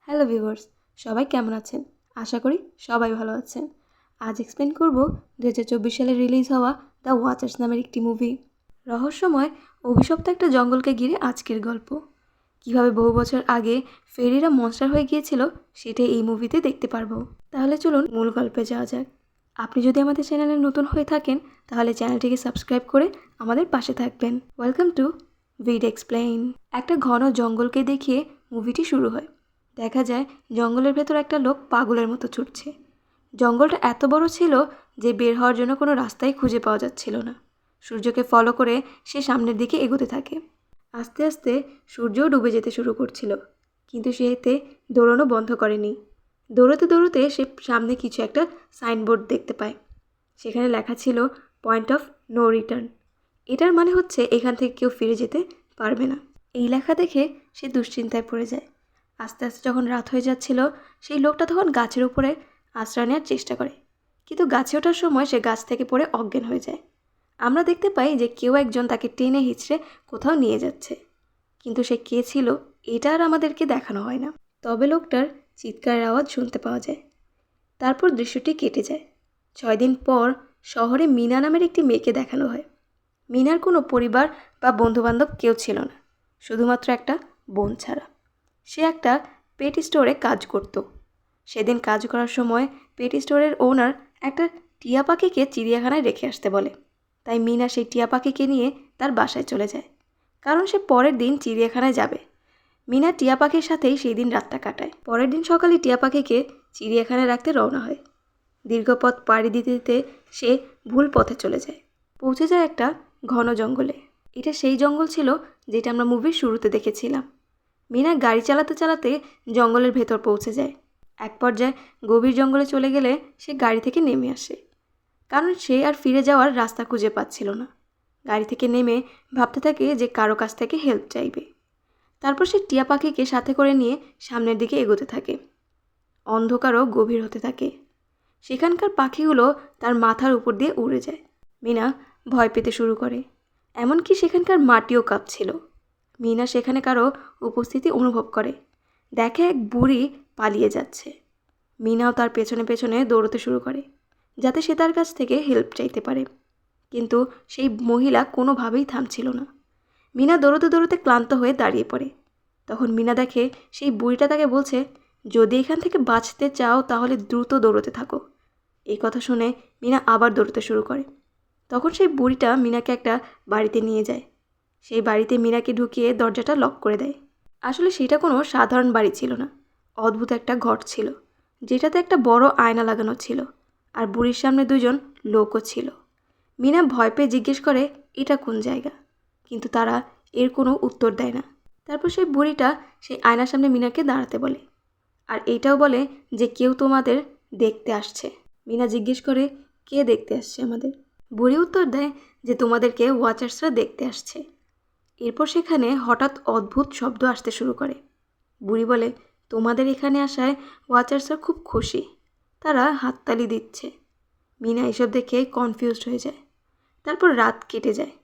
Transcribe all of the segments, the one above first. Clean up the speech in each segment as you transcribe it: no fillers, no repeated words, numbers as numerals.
Hello viewers, সবাই কেমন আছেন? আশা করি সবাই ভালো আছেন। আজ এক্সপ্লেন করব 2024 সালে রিলিজ হওয়া দ্য ওয়াচার্স নামের একটি মুভি। রহস্যময় অভিশপ্ত একটা জঙ্গলকে ঘিরে আজকের গল্প। কিভাবে বহু বছর আগে ফেরিরা মনস্টার হয়ে গিয়েছিল সেটাই এই মুভিতে দেখতে পারবো। তাহলে চলুন মূল গল্পে যাওয়া যাক। আপনি যদি আমাদের চ্যানেলে নতুন হয়ে থাকেন তাহলে চ্যানেলটিকে সাবস্ক্রাইব করে আমাদের পাশে থাকবেন। Welcome to vid explain. একটা ঘন জঙ্গলকে দেখিয়ে মুভিটি শুরু হয়। দেখা যায় জঙ্গলের ভেতর একটা লোক পাগলের মতো ছুটছে। জঙ্গলটা এত বড় ছিল যে বের হওয়ার জন্য কোনো রাস্তাই খুঁজে পাওয়া যাচ্ছিল না। সূর্যকে ফলো করে সে সামনের দিকে এগোতে থাকে। আস্তে আস্তে সূর্যও ডুবে যেতে শুরু করছিল, কিন্তু সে এতে দৌড়ানো বন্ধ করেনি। দৌড়তে দৌড়তে সে সামনে কিছু একটা সাইনবোর্ড দেখতে পায়। সেখানে লেখা ছিল পয়েন্ট অফ নো রিটার্ন। এটার মানে হচ্ছে এখান থেকে কেউ ফিরে যেতে পারবে না। এই লেখা দেখে সে দুশ্চিন্তায় পড়ে যায়। আস্তে আস্তে যখন রাত হয়ে যাচ্ছিল, সেই লোকটা তখন গাছের উপরে আশ্রয় নেওয়ার চেষ্টা করে, কিন্তু গাছে ওঠার সময় সে গাছ থেকে পড়ে অজ্ঞান হয়ে যায়। আমরা দেখতে পাই যে কেউ একজন তাকে টেনে হিঁচড়ে কোথাও নিয়ে যাচ্ছে, কিন্তু সে কে ছিল এটা আর আমাদেরকে দেখানো হয় না। তবে লোকটার চিৎকারের আওয়াজ শুনতে পাওয়া যায়। তারপর দৃশ্যটি কেটে যায়। 6 দিন পর শহরে মিনা নামের একটি মেয়েকে দেখানো হয়। মিনার কোনো পরিবার বা বন্ধুবান্ধব কেউ ছিল না, শুধুমাত্র একটা বোন ছাড়া। সে একটা পেট স্টোরে কাজ করত। সেদিন কাজ করার সময় পেট স্টোরের ওনার একটা টিয়া পাখিকে চিড়িয়াখানায় রেখে আসতে বলে। তাই মিনা সেই টিয়া পাখিকে নিয়ে তার বাসায় চলে যায়, কারণ সে পরের দিন চিড়িয়াখানায় যাবে। মিনা টিয়া পাখির সাথেই সেই দিন রাতটা কাটায়। পরের দিন সকালে টিয়া পাখিকে চিড়িয়াখানায় রাখতে রওনা হয়। দীর্ঘ পথ পাড়ি দিতে দিতে সে ভুল পথে চলে যায়। পৌঁছে যায় একটা ঘন জঙ্গলে। এটা সেই জঙ্গল ছিল যেটা আমরা মুভির শুরুতে দেখেছিলাম। মিনা গাড়ি চালাতে চালাতে জঙ্গলের ভেতর পৌঁছে যায়। এক পর্যায়ে গভীর জঙ্গলে চলে গেলে সে গাড়ি থেকে নেমে আসে, কারণ সে আর ফিরে যাওয়ার রাস্তা খুঁজে পাচ্ছিল না। গাড়ি থেকে নেমে ভাবতে থাকে যে কারো কাছ থেকে হেল্প চাইবে। তারপর সে টিয়া পাখিকে সাথে করে নিয়ে সামনের দিকে এগোতে থাকে। অন্ধকারও গভীর হতে থাকে। সেখানকার পাখিগুলো তার মাথার উপর দিয়ে উড়ে যায়। মিনা ভয় পেতে শুরু করে, এমনকি সেখানকার মাটিও কাঁপছিল। মিনা সেখানে কারো উপস্থিতি অনুভব করে। দেখে এক বুড়ি পালিয়ে যাচ্ছে। মিনাও তার পেছনে পেছনে দৌড়তে শুরু করে, যাতে সে তার কাছ থেকে হেল্প চাইতে পারে, কিন্তু সেই মহিলা কোনোভাবেই থামছিল না। মিনা দৌড়তে দৌড়তে ক্লান্ত হয়ে দাঁড়িয়ে পড়ে। তখন মিনা দেখে সেই বুড়িটা তাকে বলছে, যদি এখান থেকে বাঁচতে চাও তাহলে দ্রুত দৌড়তে থাকো। এই কথা শুনে মিনা আবার দৌড়তে শুরু করে। তখন সেই বুড়িটা মিনাকে একটা বাড়িতে নিয়ে যায়। সেই বাড়িতে মিনাকে ঢুকিয়ে দরজাটা লক করে দেয়। আসলে সেটা কোনো সাধারণ বাড়ি ছিল না, অদ্ভুত একটা ঘর ছিল, যেটাতে একটা বড় আয়না লাগানো ছিল, আর বুড়ির সামনে 2জন লোকও ছিল। মিনা ভয় পেয়ে জিজ্ঞেস করে এটা কোন জায়গা, কিন্তু তারা এর কোনো উত্তর দেয় না। তারপর সেই বুড়িটা সেই আয়নার সামনে মিনাকে দাঁড়াতে বলে, আর এইটাও বলে যে কেউ তোমাদের দেখতে আসছে। মিনা জিজ্ঞেস করে কে দেখতে আসছে আমাদের। বুড়ি উত্তর দেয় যে তোমাদেরকে ওয়াচার্সরা দেখতে আসছে। এরপর সেখানে হঠাৎ অদ্ভুত শব্দ আসতে শুরু করে। বুড়ি বলে, তোমাদের এখানে আসায় ওয়াচার্সরা খুব খুশি, তারা হাততালি দিচ্ছে। মিনা এসব দেখে কনফিউজড হয়ে যায়। তারপর রাত কেটে যায়।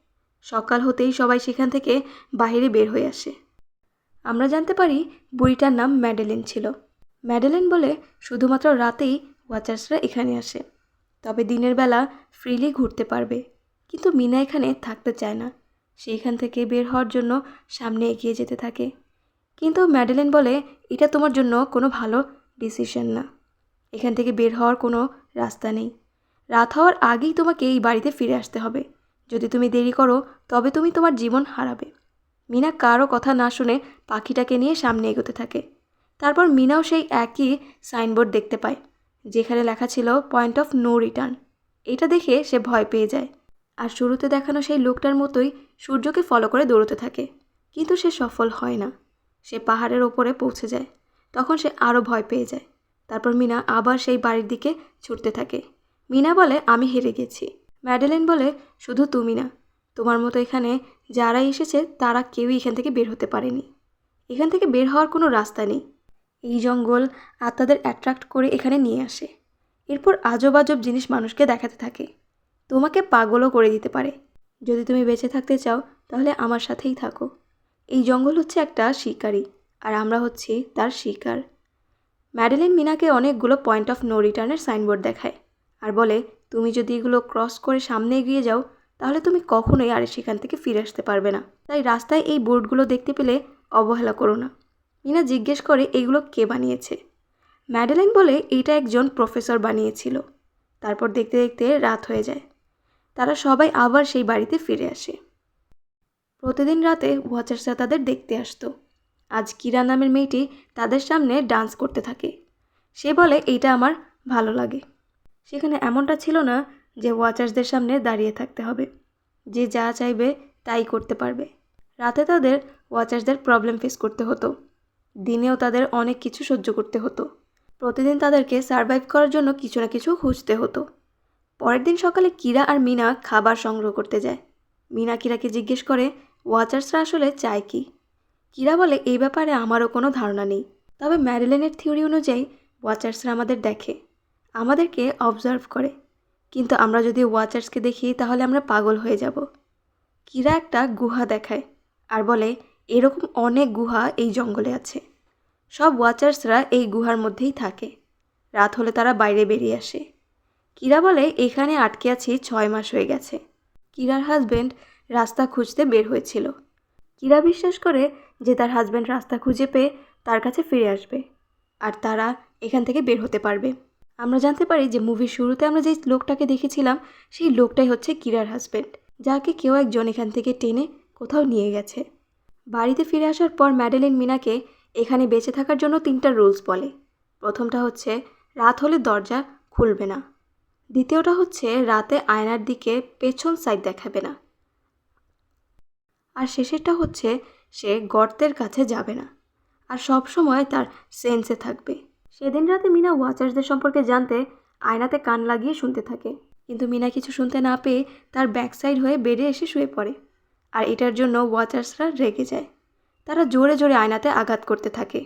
সকাল হতেই সবাই সেখান থেকে বাইরে বের হয়ে আসে। আমরা জানতে পারি বুড়িটার নাম ম্যাডেলিন ছিল। ম্যাডেলিন বলে শুধুমাত্র রাতেই ওয়াচার্সরা এখানে আসে, তবে দিনের বেলা ফ্রিলি ঘুরতে পারবে। কিন্তু মিনা এখানে থাকতে চায় না। সে এখান থেকে বের হওয়ার জন্য সামনে এগিয়ে যেতে থাকে, কিন্তু ম্যাডেলিন বলে এটা তোমার জন্য কোনো ভালো ডিসিশন না। এখান থেকে বের হওয়ার কোনো রাস্তা নেই। রাত হওয়ার আগেই তোমাকে এই বাড়িতে ফিরে আসতে হবে। যদি তুমি দেরি করো তবে তুমি তোমার জীবন হারাবে। মিনা কারো কথা না শুনে পাখিটাকে নিয়ে সামনে এগোতে থাকে। তারপর মিনাও সেই একই সাইনবোর্ড দেখতে পায়, যেখানে লেখা ছিল পয়েন্ট অফ নো রিটার্ন। এটা দেখে সে ভয় পেয়ে যায়, আর শুরুতে দেখানো সেই লোকটার মতোই সূর্যকে ফলো করে দৌড়তে থাকে, কিন্তু সে সফল হয় না। সে পাহাড়ের ওপরে পৌঁছে যায়। তখন সে আরও ভয় পেয়ে যায়। তারপর মিনা আবার সেই বাড়ির দিকে ছুটতে থাকে। মিনা বলে আমি হেরে গেছি। ম্যাডেলিন বলে শুধু তুমি না, তোমার মতো এখানে যারা এসেছে তারা কেউই এখান থেকে বের হতে পারেনি। এখান থেকে বের হওয়ার কোনো রাস্তা নেই। এই জঙ্গল আত্মাদের অ্যাট্রাক্ট করে এখানে নিয়ে আসে। এরপর আজব আজব জিনিস মানুষকে দেখাতে থাকে। তোমাকে পাগলও করে দিতে পারে। যদি তুমি বেঁচে থাকতে চাও তাহলে আমার সাথেই থাকো। এই জঙ্গল হচ্ছে একটা শিকারী, আর আমরা হচ্ছি তার শিকার। ম্যাডেলিন মিনাকে অনেকগুলো পয়েন্ট অফ নো রিটার্নের সাইনবোর্ড দেখায় আর বলে, তুমি যদি এগুলো ক্রস করে সামনে এগিয়ে যাও তাহলে তুমি কখনোই আর সেখান থেকে ফিরে আসতে পারবে না। তাই রাস্তায় এই বোর্ডগুলো দেখতে পেলে অবহেলা করো না। মিনা জিজ্ঞেস করে এগুলো কে বানিয়েছে। ম্যাডেলিন বলে এইটা একজন প্রফেসর বানিয়েছিল। তারপর দেখতে দেখতে রাত হয়ে যায়। তারা সবাই আবার সেই বাড়িতে ফিরে আসে। প্রতিদিন রাতে ওয়াচার্সরা তাদের দেখতে আসতো। আজ কিরা নামের মেয়েটি তাদের সামনে ডান্স করতে থাকে। সে বলে এইটা আমার ভালো লাগে। সেখানে এমনটা ছিল না যে ওয়াচার্সদের সামনে দাঁড়িয়ে থাকতে হবে, যে যা চাইবে তাই করতে পারবে। রাতে তাদের ওয়াচার্সদের প্রবলেম ফেস করতে হতো, দিনেও তাদের অনেক কিছু সহ্য করতে হতো। প্রতিদিন তাদেরকে সারভাইভ করার জন্য কিছু না কিছু খুঁজতে হতো। পরের দিন সকালে কিরা আর মিনা খাবার সংগ্রহ করতে যায়। মিনা কিরাকে জিজ্ঞেস করে ওয়াচার্সরা আসলে চায় কি। কিরা বলে এই ব্যাপারে আমারও কোনো ধারণা নেই, তবে ম্যাডেলিনের থিওরি অনুযায়ী ওয়াচার্সরা আমাদের দেখে, আমাদেরকে অবজার্ভ করে, কিন্তু আমরা যদি ওয়াচার্সকে দেখি তাহলে আমরা পাগল হয়ে যাব। কিরা একটা গুহা দেখায় আর বলে এরকম অনেক গুহা এই জঙ্গলে আছে। সব ওয়াচার্সরা এই গুহার মধ্যেই থাকে। রাত হলে তারা বাইরে বেরিয়ে আসে। কিরা বলে এখানে আটকে আছি 6 মাস হয়ে গেছে। কিরার হাজব্যান্ড রাস্তা খুঁজতে বের হয়েছিল। কিরা বিশ্বাস করে যে তার হাজব্যান্ড রাস্তা খুঁজে পেয়ে তার কাছে ফিরে আসবে আর তারা এখান থেকে বের হতে পারবে। আমরা জানতে পারি যে মুভির শুরুতে আমরা যেই লোকটাকে দেখেছিলাম সেই লোকটাই হচ্ছে কিরার হাজব্যান্ড, যাকে কেউ একজন এখান থেকে টেনে কোথাও নিয়ে গেছে। বাড়িতে ফিরে আসার পর ম্যাডেলিন মিনাকে এখানে বেঁচে থাকার জন্য 3টা রুলস বলে। প্রথমটা হচ্ছে রাত হলে দরজা খুলবে না। দ্বিতীয়টা হচ্ছে রাতে আয়নার দিকে পেছন সাইড দেখাবে না। আর শেষেরটা হচ্ছে সে গর্তের কাছে যাবে না আর সব সময় তার সেন্সে থাকবে। সেদিন রাতে মিনা ওয়াচার্সদের সম্পর্কে জানতে আয়নাতে কান লাগিয়ে শুনতে থাকে, কিন্তু মিনা কিছু শুনতে না পেয়ে তার ব্যাক সাইড হয়ে বেডে এসে শুয়ে পড়ে। আর এটার জন্য ওয়াচার্সরা রেগে যায়। তারা জোরে জোরে আয়নাতে আঘাত করতে থাকে।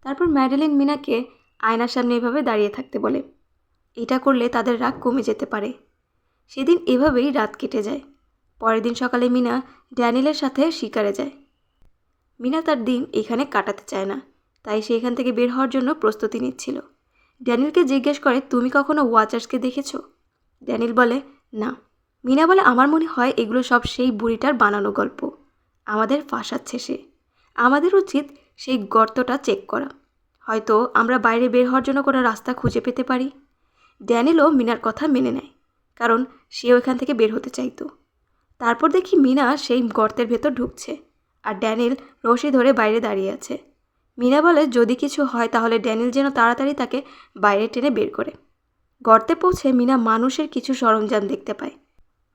তারপর ম্যাডেলিন মিনাকে আয়নার সামনে এভাবে দাঁড়িয়ে থাকতে বলে। এটা করলে তাদের রাগ কমে যেতে পারে। সেদিন এভাবেই রাত কেটে যায়। পরের দিন সকালে মিনা ড্যানিয়েলের সাথে শিকারে যায়। মিনা তার দিন এখানে কাটাতে চায় না, তাই সে এখান থেকে বের হওয়ার জন্য প্রস্তুতি নিচ্ছিল। ড্যানিয়েলকে জিজ্ঞেস করে তুমি কখনো ওয়াচার্সকে দেখেছো? ড্যানিয়েল বলে না। মিনা বলে আমার মনে হয় এগুলো সব সেই বুড়িটার বানানো গল্প, আমাদের ফাঁসাচ্ছে সে। আমাদের উচিত সেই গর্তটা চেক করা, হয়তো আমরা বাইরে বের হওয়ার জন্য কোনো রাস্তা খুঁজে পেতে পারি। ড্যানিয়েলও মিনার কথা মেনে নেয়, কারণ সেও এখান থেকে বের হতে চাইতো। তারপর দেখি মিনা সেই গর্তের ভেতর ঢুকছে আর ড্যানিয়েল রশি ধরে বাইরে দাঁড়িয়ে আছে। মিনা বলে যদি কিছু হয় তাহলে ড্যানিয়েল যেন তাড়াতাড়ি তাকে বাইরে টেনে বের করে। গর্তে পৌঁছে মিনা মানুষের কিছু সরঞ্জাম দেখতে পায়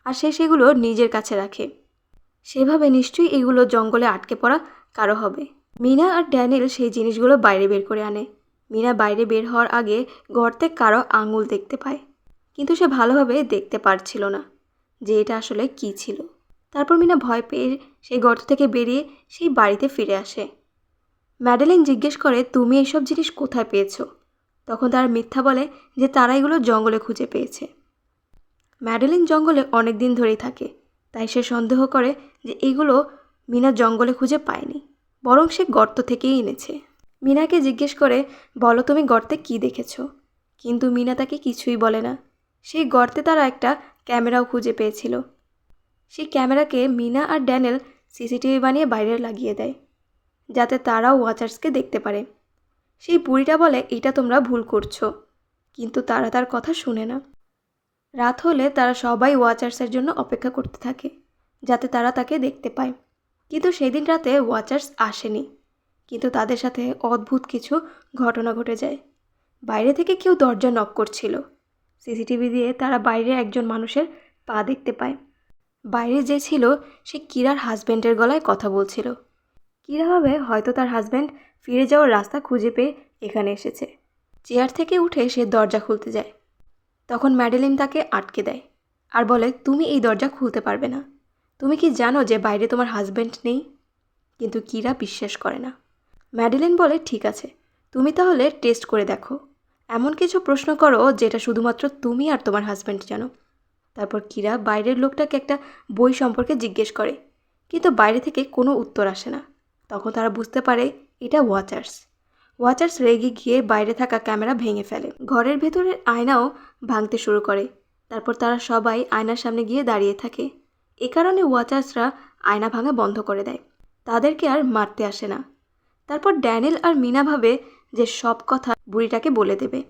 আর সে সেগুলো নিজের কাছে রাখে। সেভাবে নিশ্চয়ই এগুলো জঙ্গলে আটকে পড়া কারো হবে। মিনা আর ড্যানিয়েল সেই জিনিসগুলো বাইরে বের করে আনে। মিনা বাইরে বের হওয়ার আগে গর্তে কারো আঙুল দেখতে পায়, কিন্তু সে ভালোভাবে দেখতে পারছিল না যে এটা আসলে কী ছিল। তারপর মিনা ভয় পেয়ে সেই গর্ত থেকে বেরিয়ে সেই বাড়িতে ফিরে আসে। ম্যাডেলিন জিজ্ঞেস করে তুমি এইসব জিনিস কোথায় পেয়েছো? তখন তারা মিথ্যা বলে যে তারা এগুলো জঙ্গলে খুঁজে পেয়েছে। ম্যাডেলিন জঙ্গলে অনেক দিন ধরেই থাকে, তাই সে সন্দেহ করে যে এগুলো মিনা জঙ্গলে খুঁজে পায়নি, বরং সে গর্ত থেকেই এনেছে। মিনাকে জিজ্ঞেস করে বলো তুমি গর্তে কী দেখেছো? কিন্তু মিনা তাকে কিছুই বলে না। সেই গর্তে তারা একটা ক্যামেরাও খুঁজে পেয়েছিল। সেই ক্যামেরাকে মিনা আর ড্যানিয়েল সিসিটিভি বানিয়ে বাইরে লাগিয়ে দেয়, যাতে তারাও ওয়াচার্সকে দেখতে পারে। সেই বুড়িটা বলে এটা তোমরা ভুল করছো, কিন্তু তারা তার কথা শুনে না। রাত হলে তারা সবাই ওয়াচার্সের জন্য অপেক্ষা করতে থাকে, যাতে তারা তাকে দেখতে পায়। কিন্তু সেদিন রাতে ওয়াচার্স আসেনি, কিন্তু তাদের সাথে অদ্ভুত কিছু ঘটনা ঘটে যায়। বাইরে থেকে কেউ দরজা নক করছিল। সিসিটিভি দিয়ে তারা বাইরে একজন মানুষের পা দেখতে পায়। বাইরে যে ছিল সে কিরার হাজব্যান্ডের গলায় কথা বলছিল। কিরা ভাবে হয়তো তার হাজব্যান্ড ফিরে যাওয়ার রাস্তা খুঁজে পেয়ে এখানে এসেছে। চেয়ার থেকে উঠে সে দরজা খুলতে যায়। তখন ম্যাডেলিন তাকে আটকে দেয় আর বলে তুমি এই দরজা খুলতে পারবে না। তুমি কি জানো যে বাইরে তোমার হাজব্যান্ড নেই? কিন্তু কিরা বিশ্বাস করে না। ম্যাডেলিন বলে ঠিক আছে, তুমি তাহলে টেস্ট করে দেখো, এমন কিছু প্রশ্ন করো যেটা শুধুমাত্র তুমি আর তোমার হাজব্যান্ড জানো। তারপর কিরা বাইরের লোকটাকে একটা বই সম্পর্কে জিজ্ঞেস করে, কিন্তু বাইরে থেকে কোনো উত্তর আসে না। তখন তারা বুঝতে পারে এটা ওয়াচার্স। ওয়াচার্স রেগে গিয়ে বাইরে থাকা ক্যামেরা ভেঙে ফেলে। ঘরের ভেতরের আয়নাও ভাঙতে শুরু করে। তারপর তারা সবাই আয়নার সামনে গিয়ে দাঁড়িয়ে থাকে। এ কারণে ওয়াচার্সরা আয়না ভাঙা বন্ধ করে দেয়। তাদেরকে আর মারতে আসে না। তারপর ড্যানিয়েল আর মিনা ভাবে যে সব কথা বুড়িটাকে বলে দেবে।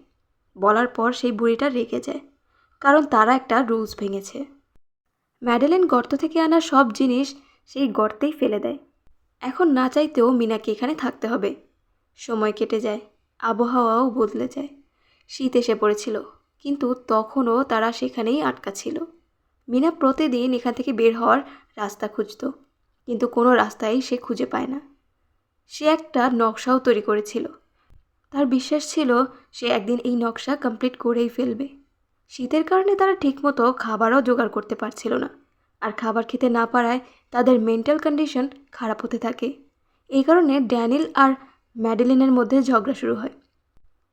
বলার পর সেই বুড়িটা রেগে যায়, কারণ তারা একটা রুলস ভেঙেছে। ম্যাডেলিন গর্ত থেকে আনা সব জিনিস সেই গর্তেই ফেলে দেয়। এখন না চাইতেও মিনাকে এখানে থাকতে হবে। সময় কেটে যায়, আবহাওয়াও বদলে যায়। শীত এসে পড়েছিল, কিন্তু তখনও তারা সেখানেই আটকা ছিল। মিনা প্রতিদিন এখান থেকে বের হওয়ার রাস্তা খুঁজত, কিন্তু কোনো রাস্তাই সে খুঁজে পায় না। সে একটা নকশাও তৈরি করেছিল। তার বিশ্বাস ছিল সে একদিন এই নকশা কমপ্লিট করেই ফেলবে। শীতের কারণে তারা ঠিকমতো খাবারও জোগাড় করতে পারছিল না, আর খাবার খেতে না পারায় তাদের মেন্টাল কন্ডিশন খারাপ হতে থাকে। এই কারণে ড্যানিয়েল আর ম্যাডেলিনের মধ্যে ঝগড়া শুরু হয়।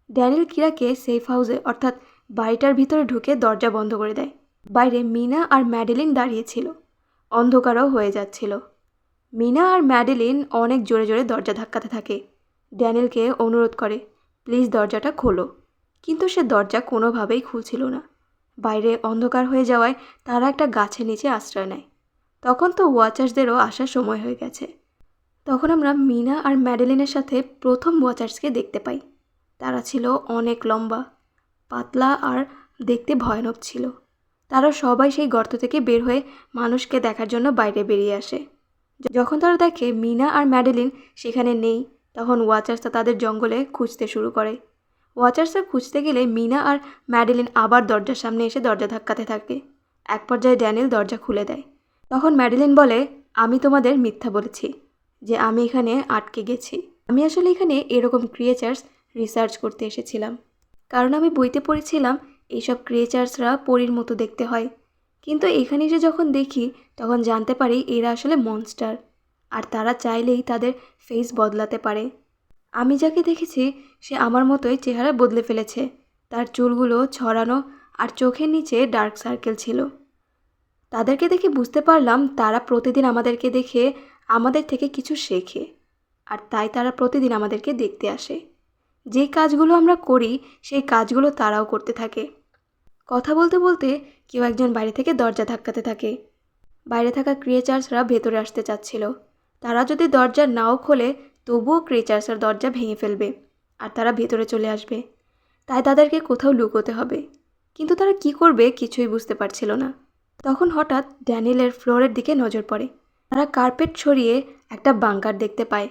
ড্যানিয়েল কিরাকে সেফ হাউসে অর্থাৎ বাড়িটার ভিতরে ঢুকে দরজা বন্ধ করে দেয়। বাইরে মিনা আর ম্যাডেলিন দাঁড়িয়েছিল। অন্ধকারও হয়ে যাচ্ছিল। মিনা আর ম্যাডেলিন অনেক জোরে জোরে দরজা ধাক্কাতে থাকে। ড্যানিয়েলকে অনুরোধ করে, প্লিজ দরজাটা খোলো, কিন্তু সে দরজা কোনোভাবেই খুলছিল না। বাইরে অন্ধকার হয়ে যাওয়ায় তারা একটা গাছের নিচে আশ্রয় নেয়। তখন তো ওয়াচার্সদেরও আসার সময় হয়ে গেছে। তখন আমরা মিনা আর ম্যাডেলিনের সাথে প্রথম ওয়াচার্সকে দেখতে পাই। তারা ছিল অনেক লম্বা, পাতলা আর দেখতে ভয়ানক ছিল। তারা সবাই সেই গর্ত থেকে বের হয়ে মানুষকে দেখার জন্য বাইরে বেরিয়ে আসে। যখন তারা দেখে মিনা আর ম্যাডেলিন সেখানে নেই, তখন ওয়াচার্সরা তাদের জঙ্গলে খুঁজতে শুরু করে। ওয়াচার্সরা খুঁজতে গেলে মিনা আর ম্যাডেলিন আবার দরজার সামনে এসে দরজা ধাক্কাতে থাকে। এক পর্যায়ে ড্যানিয়েল দরজা খুলে দেয়। তখন ম্যাডেলিন বলে, আমি তোমাদের মিথ্যা বলেছি যে আমি এখানে আটকে গেছি। আমি আসলে এখানে এরকম ক্রিয়েচার্স রিসার্চ করতে এসেছিলাম, কারণ আমি বইতে পড়েছিলাম এইসব ক্রিয়েচার্সরা পরীর মতো দেখতে হয়। কিন্তু এখানে এসে যখন দেখি তখন জানতে পারি এরা আসলে মনস্টার, আর তারা চাইলেই তাদের ফেস বদলাতে পারে। আমি যাকে দেখেছি সে আমার মতোই চেহারা বদলে ফেলেছে। তার চুলগুলো ছড়ানো আর চোখের নিচে ডার্ক সার্কেল ছিল। তাদেরকে দেখে বুঝতে পারলাম তারা প্রতিদিন আমাদেরকে দেখে আমাদের থেকে কিছু শেখে, আর তাই তারা প্রতিদিন আমাদেরকে দেখতে আসে। যে কাজগুলো আমরা করি সেই কাজগুলো তারাও করতে থাকে। কথা বলতে বলতে কেউ একজন বাইরে থেকে দরজা ধাক্কাতে থাকে। বাইরে থাকা ক্রিয়েচার্সরা ভেতরে আসতে চাচ্ছিল। তারা যদি দরজা নাও খোলে তবুও ক্রিয়েচার্সরা দরজা ভেঙে ফেলবে, আর তারা ভেতরে চলে আসবে। তাই তাদেরকে কোথাও লুকোতে হবে, কিন্তু তারা কি করবে কিছুই বুঝতে পারছিল না। তখন হঠাৎ ড্যানিয়েলের ফ্লোরের দিকে নজর পড়ে। তারা কার্পেট ছড়িয়ে একটা বাংকার দেখতে পায়।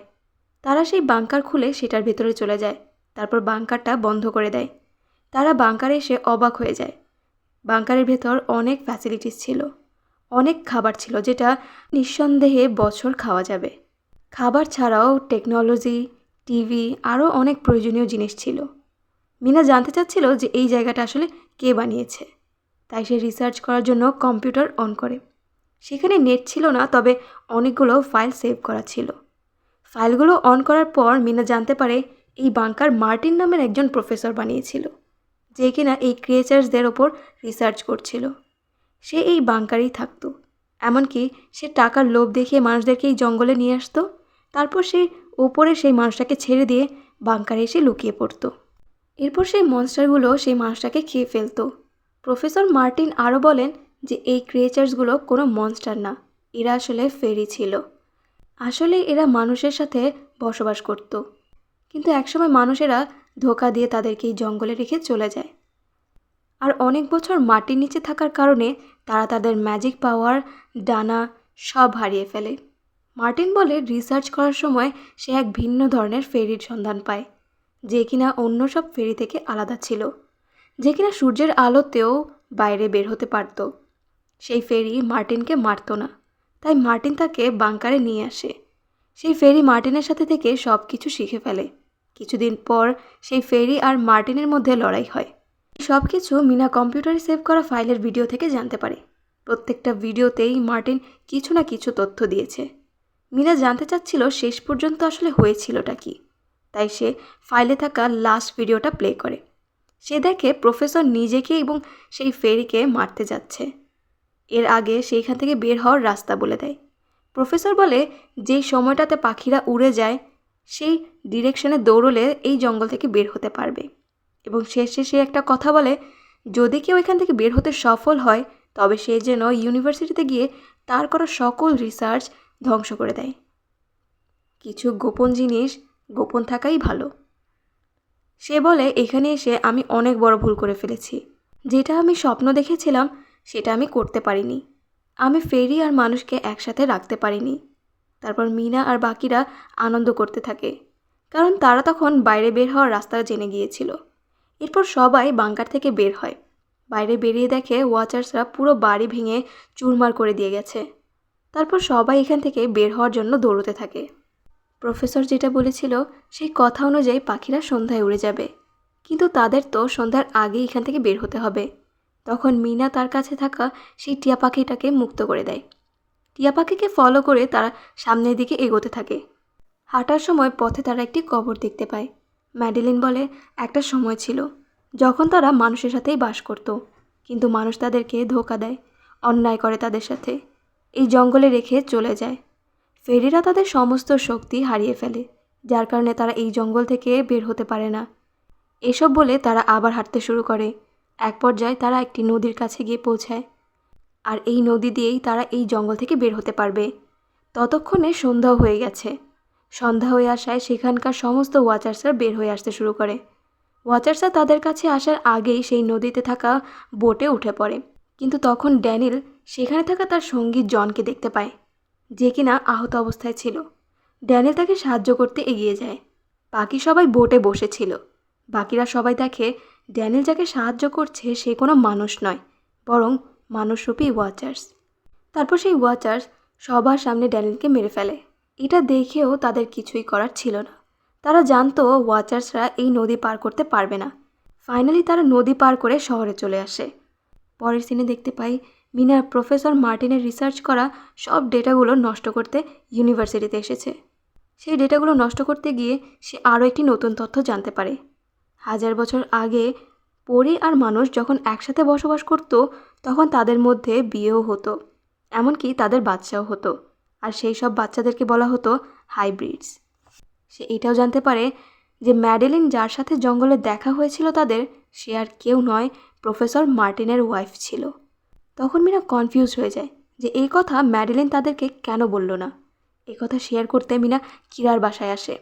তারা সেই বাংকার খুলে সেটার ভেতরে চলে যায়। তারপর বাংকারটা বন্ধ করে দেয়। তারা বাংকারে এসে অবাক হয়ে যায়। বাংকারের ভেতর অনেক ফ্যাসিলিটিস ছিল, অনেক খাবার ছিল যেটা নিঃসন্দেহে বছর খাওয়া যাবে। খাবার ছাড়াও টেকনোলজি, টিভি আরও অনেক প্রয়োজনীয় জিনিস ছিল। মিনা জানতে চাচ্ছিল যে এই জায়গাটা আসলে কে বানিয়েছে, তাই সে রিসার্চ করার জন্য কম্পিউটার অন করে। সেখানে নেট ছিল না, তবে অনেকগুলো ফাইল সেভ করা ছিল। ফাইলগুলো অন করার পর মিনা জানতে পারে এই বাংকার মার্টিন নামের একজন প্রফেসর বানিয়েছিল, যে কিনা এই ক্রিয়েচার্সদের ওপর রিসার্চ করছিল। সে এই বাংকারেই থাকতো। এমনকি সে টাকার লোভ দেখিয়ে মানুষদেরকে এই জঙ্গলে নিয়ে আসতো। তারপর সে ওপরে সেই মানুষটাকে ছেড়ে দিয়ে বাংকারে এসে লুকিয়ে পড়তো। এরপর সেই মনস্টারগুলো সেই মানুষটাকে খেয়ে ফেলতো। প্রফেসর মার্টিন আরও বলেন যে এই ক্রিয়েচার্সগুলো কোনো মনস্টার না, এরা আসলে ফেরি ছিল। আসলে এরা মানুষের সাথে বসবাস করত, কিন্তু একসময় মানুষেরা ধোঁকা দিয়ে তাদেরকে এই জঙ্গলে রেখে চলে যায়। আর অনেক বছর মাটির নিচে থাকার কারণে তারা তাদের ম্যাজিক পাওয়ার, ডানা সব হারিয়ে ফেলে। মার্টিন বলে রিসার্চ করার সময় সে এক ভিন্ন ধরনের ফেরির সন্ধান পায়, যে কিনা অন্য সব ফেরি থেকে আলাদা ছিল, যে কিনা সূর্যের আলোতেও বাইরে বের হতে পারত। সেই ফেরি মার্টিনকে মারত না, তাই মার্টিন তাকে বাংকারে নিয়ে আসে। সেই ফেরি মার্টিনের সাথে থেকে সব কিছু শিখে ফেলে। কিছুদিন পর সেই ফেরি আর মার্টিনের মধ্যে লড়াই হয়। সব কিছু মিনা কম্পিউটারে সেভ করা ফাইলের ভিডিও থেকে জানতে পারে। প্রত্যেকটা ভিডিওতেই মার্টিন কিছু না কিছু তথ্য দিয়েছে। মিনা জানতে চাচ্ছিল শেষ পর্যন্ত আসলে হয়েছিলটা কি, তাই সে ফাইলে থাকা লাস্ট ভিডিওটা প্লে করে। সে দেখে প্রফেসর নিজেকে এবং সেই ফেরিকে মারতে যাচ্ছে। এর আগে সেইখান থেকে বের হওয়ার রাস্তা বলে দেয়। প্রফেসর বলে যেই সময়টাতে পাখিরা উড়ে যায় সেই ডিরেকশনে দৌড়লে এই জঙ্গল থেকে বের হতে পারবে। এবং শেষে সে একটা কথা বলে, যদি কেউ এখান থেকে বের হতে সফল হয় তবে সে যেন ইউনিভার্সিটিতে গিয়ে তার করা সকল রিসার্চ ধ্বংস করে দেয়। কিছু গোপন জিনিস গোপন থাকাই ভালো। সে বলে, এখানে এসে আমি অনেক বড় ভুল করে ফেলেছি। যেটা আমি স্বপ্ন দেখেছিলাম সেটা আমি করতে পারিনি। আমি ফেরি আর মানুষকে একসাথে রাখতে পারিনি। তারপর মিনা আর বাকিরা আনন্দ করতে থাকে, কারণ তারা তখন বাইরে বের হওয়ার রাস্তা জেনে গিয়েছিল। এরপর সবাই বাংকার থেকে বের হয়। বাইরে বেরিয়ে দেখে ওয়াচার্সরা পুরো বাড়ি ভেঙে চুরমার করে দিয়ে গেছে। তারপর সবাই এখান থেকে বের হওয়ার জন্য দৌড়তে থাকে। প্রফেসর যেটা বলেছিল সেই কথা অনুযায়ী পাখিরা সন্ধ্যায় উড়ে যাবে, কিন্তু তাদের তো সন্ধ্যার আগেই এখান থেকে বের হতে হবে। তখন মিনা তার কাছে থাকা সেই টিয়া পাখিটাকে মুক্ত করে দেয়। টিয়া পাখিকে ফলো করে তারা সামনের দিকে এগোতে থাকে। হাঁটার সময় পথে তারা একটি কবর দেখতে পায়। ম্যাডেলিন বলে, একটা সময় ছিল যখন তারা মানুষের সাথেই বাস করত, কিন্তু মানুষ তাদেরকে ধোঁকা দেয়, অন্যায় করে তাদের সাথে, এই জঙ্গলে রেখে চলে যায়। ফেরিরা তাদের সমস্ত শক্তি হারিয়ে ফেলে, যার কারণে তারা এই জঙ্গল থেকে বের হতে পারে না। এসব বলে তারা আবার হাঁটতে শুরু করে। এক পর্যায়ে তারা একটি নদীর কাছে গিয়ে পৌঁছায়, আর এই নদী দিয়েই তারা এই জঙ্গল থেকে বের হতে পারবে। ততক্ষণে সন্ধ্যাও হয়ে গেছে। সন্ধ্যা হয়ে আসায় সেখানকার সমস্ত ওয়াচার্সরা বের হয়ে আসতে শুরু করে। ওয়াচার্সরা তাদের কাছে আসার আগেই সেই নদীতে থাকা বোটে উঠে পড়ে, কিন্তু তখন ড্যানিল সেখানে থাকা তার সঙ্গী জনকে দেখতে পায়, যে কিনা আহত অবস্থায় ছিল। ড্যানিল তাকে সাহায্য করতে এগিয়ে যায়। বাকি সবাই বোটে বসেছিল। বাকিরা সবাই দেখে ড্যানিল যাকে সাহায্য করছে সে কোনো মানুষ নয়, বরং মানুষরূপী ওয়াচার্স। তারপর সেই ওয়াচার্স সবার সামনে ড্যানিলকে মেরে ফেলে। এটা দেখেও তাদের কিছুই করার ছিল না। তারা জানতো ওয়াচার্সরা এই নদী পার করতে পারবে না। ফাইনালি তারা নদী পার করে শহরে চলে আসে। পরের সিনে দেখতে পাই মিনা প্রফেসর মার্টিনের রিসার্চ করা সব ডেটাগুলো নষ্ট করতে ইউনিভার্সিটিতে এসেছে। সেই ডেটাগুলো নষ্ট করতে গিয়ে সে আরও একটি নতুন তথ্য জানতে পারে। 1000 বছর আগে পরী আর মানুষ যখন একসাথে বসবাস করত তখন তাদের মধ্যে বিয়েও হতো, এমনকি তাদের বাচ্চাও হতো, আর সেই সব বাচ্চাদেরকে বলা হতো হাইব্রিডস। সে এটাও জানতে পারে যে ম্যাডেলিন যার সাথে জঙ্গলে দেখা হয়েছিল তাদের, সে আর কেউ নয়, প্রফেসর মার্টিনের ওয়াইফ ছিল। তখন মিনা কনফিউজ হয়ে যায় যে এই কথা ম্যাডেলিন তাদেরকে কেন বলল না। এই কথা শেয়ার করতে মিনা কিরার বাসায় আসে।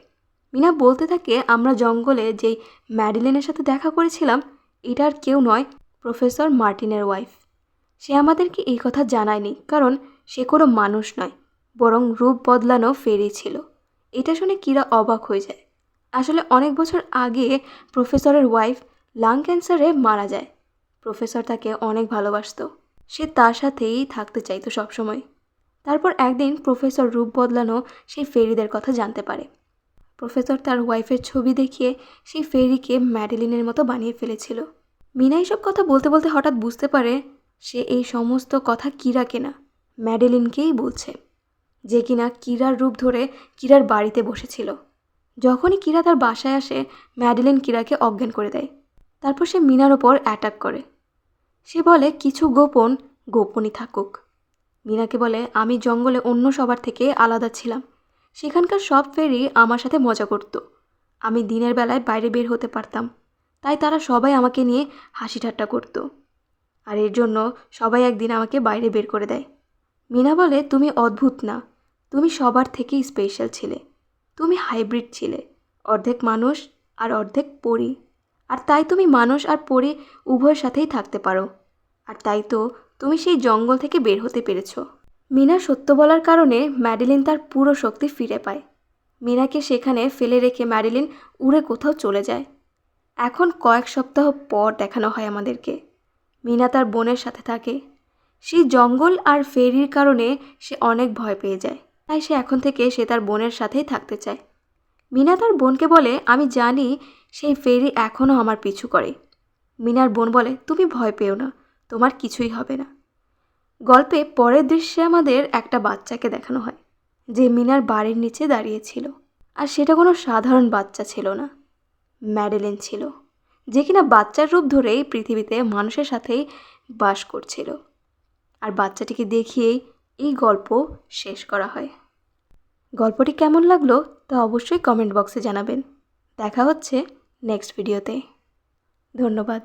মিনা বলতে থাকে, আমরা জঙ্গলে যেই ম্যাডেলিনের সাথে দেখা করেছিলাম এটা আর কেউ নয়, প্রফেসর মার্টিনের ওয়াইফ। সে আমাদেরকে এই কথা জানায়নি কারণ সে কোনো মানুষ নয়, বরং রূপ বদলানো ফেরি ছিল। এটা শুনে কিরা অবাক হয়ে যায়। আসলে অনেক বছর আগে প্রফেসরের ওয়াইফ লাং ক্যান্সারে মারা যায়। প্রফেসর তাকে অনেক ভালোবাসতো, সে তার সাথেই থাকতে চাইতো সবসময়। তারপর একদিন প্রফেসর রূপ বদলানো সেই ফেরিদের কথা জানতে পারে। প্রফেসর তার ওয়াইফের ছবি দেখিয়ে সেই ফেরিকে ম্যাডেলিনের মতো বানিয়ে ফেলেছিল। মিনা এইসব কথা বলতে বলতে হঠাৎ বুঝতে পারে সে এই সমস্ত কথা কিরাকে না, ম্যাডেলিনকেই বলছে, যে কিনা কিরার রূপ ধরে কিরার বাড়িতে বসেছিল। যখনই কিরা তার বাসায় আসে ম্যাডেলিন কিরাকে অজ্ঞান করে দেয়। তারপর সে মিনার ওপর অ্যাটাক করে। সে বলে কিছু গোপন গোপনই থাকুক। মিনাকে বলে, আমি জঙ্গলে অন্য সবার থেকে আলাদা ছিলাম। সেখানকার সব ফেরি আমার সাথে মজা করত। আমি দিনের বেলায় বাইরে বের হতে পারতাম, তাই তারা সবাই আমাকে নিয়ে হাসি ঠাট্টা করত। আর এর জন্য সবাই একদিন আমাকে বাইরে বের করে দেয়। মিনা বলে, তুমি অদ্ভুত না, তুমি সবার থেকেই স্পেশাল ছিলে। তুমি হাইব্রিড ছিলে, অর্ধেক মানুষ আর অর্ধেক পরী। আর তাই তুমি মানুষ আর পরী উভয়ের সাথেই থাকতে পারো। আর তাই তো তুমি সেই জঙ্গল থেকে বের হতে পেরেছ। মিনা সত্য বলার কারণে ম্যাডেলিন তার পুরো শক্তি ফিরে পায়। মিনাকে সেখানে ফেলে রেখে ম্যাডেলিন উড়ে কোথাও চলে যায়। এখন কয়েক সপ্তাহ পর দেখানো হয় আমাদেরকে মিনা তার বোনের সাথে থাকে। সেই জঙ্গল আর ফেরির কারণে সে অনেক ভয় পেয়ে যায়, তাই সে এখন থেকে সে তার বোনের সাথেই থাকতে চায়। মিনা তার বোনকে বলে, আমি জানি সেই ফেরি এখনও আমার পিছু করে। মিনার বোন বলে, তুমি ভয় পেও না, তোমার কিছুই হবে না। গল্পে পরের দৃশ্যে আমাদের একটা বাচ্চাকে দেখানো হয় যে মিনার বাড়ির নিচে দাঁড়িয়েছিল, আর সেটা কোনো সাধারণ বাচ্চা ছিল না, ম্যাডেলিন ছিল, যে কিনা বাচ্চার রূপ ধরেই পৃথিবীতে মানুষের সাথেই বাস করছিল। আর বাচ্চাটিকে দেখিয়েই এই গল্প শেষ করা হয়। গল্পটি কেমন লাগলো তো অবশ্যই কমেন্ট বক্সে জানাবেন। দেখা হচ্ছে নেক্সট ভিডিওতে। ধন্যবাদ।